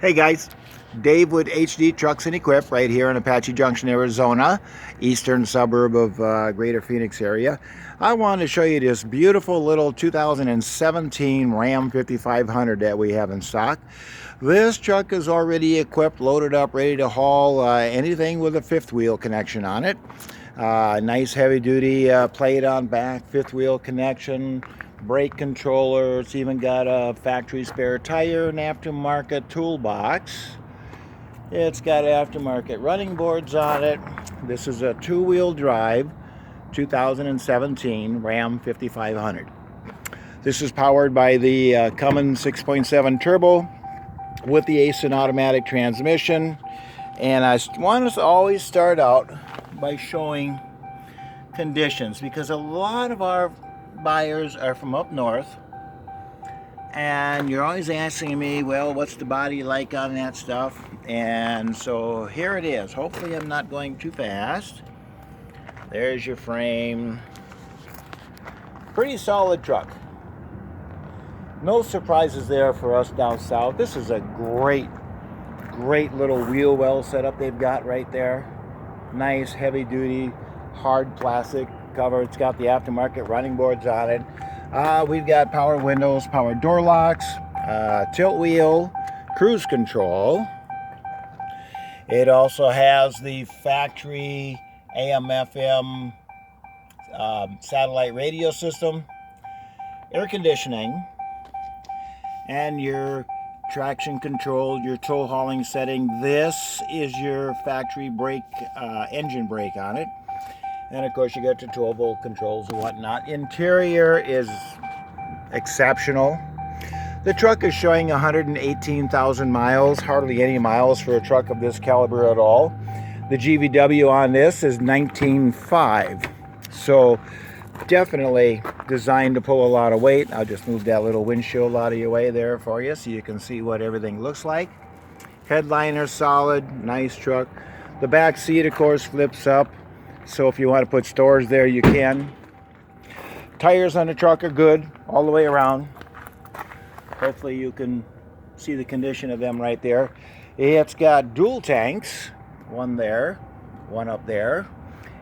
Hey guys, Dave with HD Trucks and Equip right here in Apache Junction, Arizona, eastern suburb of greater Phoenix area. I wanted to show you this beautiful little 2017 Ram 5500 that we have in stock. This truck is already equipped, loaded up, ready to haul anything with a fifth wheel connection on it. Nice heavy duty plate on back, fifth wheel connection, brake controller. It's even got a factory spare tire, an aftermarket toolbox. It's got aftermarket running boards on it. This is a two-wheel drive 2017 Ram 5500. This is powered by the Cummins 6.7 turbo with the ACE automatic transmission. And I want us to always start out by showing conditions, because a lot of our buyers are from up north, and you're always asking me, well, what's the body like on that stuff? And so here it is. Hopefully I'm not going too fast. There's your frame. Pretty solid truck. No surprises there for us down south. This is a great little wheel well setup they've got right there. Nice heavy duty hard plastic cover. It's got the aftermarket running boards on it. We've got power windows, power door locks, tilt wheel, cruise control. It also has the factory AM/FM satellite radio system, air conditioning, and your traction control, your tow hauling setting. This is your factory brake, engine brake on it. And of course you got your 12-volt controls and whatnot. Interior is exceptional. The truck is showing 118,000 miles, hardly any miles for a truck of this caliber at all. The GVW on this is 19.5. So definitely designed to pull a lot of weight. I'll just move that little windshield out of your way there for you so you can see what everything looks like. Headliner solid, nice truck. The back seat, of course, flips up. So if you want to put storage there, you can. Tires on the truck are good all the way around. Hopefully you can see the condition of them right there. It's got dual tanks, one there, one up there.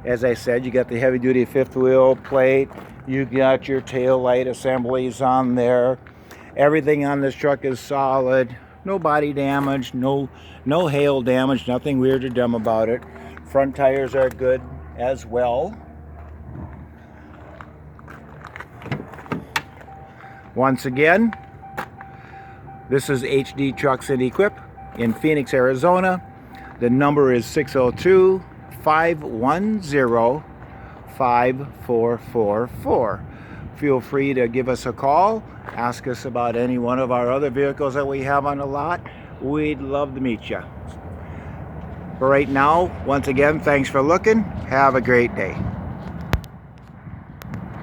As I said, you got the heavy duty fifth wheel plate. You got your tail light assemblies on there. Everything on this truck is solid. No body damage, no hail damage, nothing weird or dumb about it. Front tires are good as well. Once again, this is HD Trucks and Equip in Phoenix, Arizona. The number is 602-510-5444. Feel free to give us a call. Ask us about any one of our other vehicles that we have on the lot. We'd love to meet you. For right now, once again, thanks for looking. Have a great day.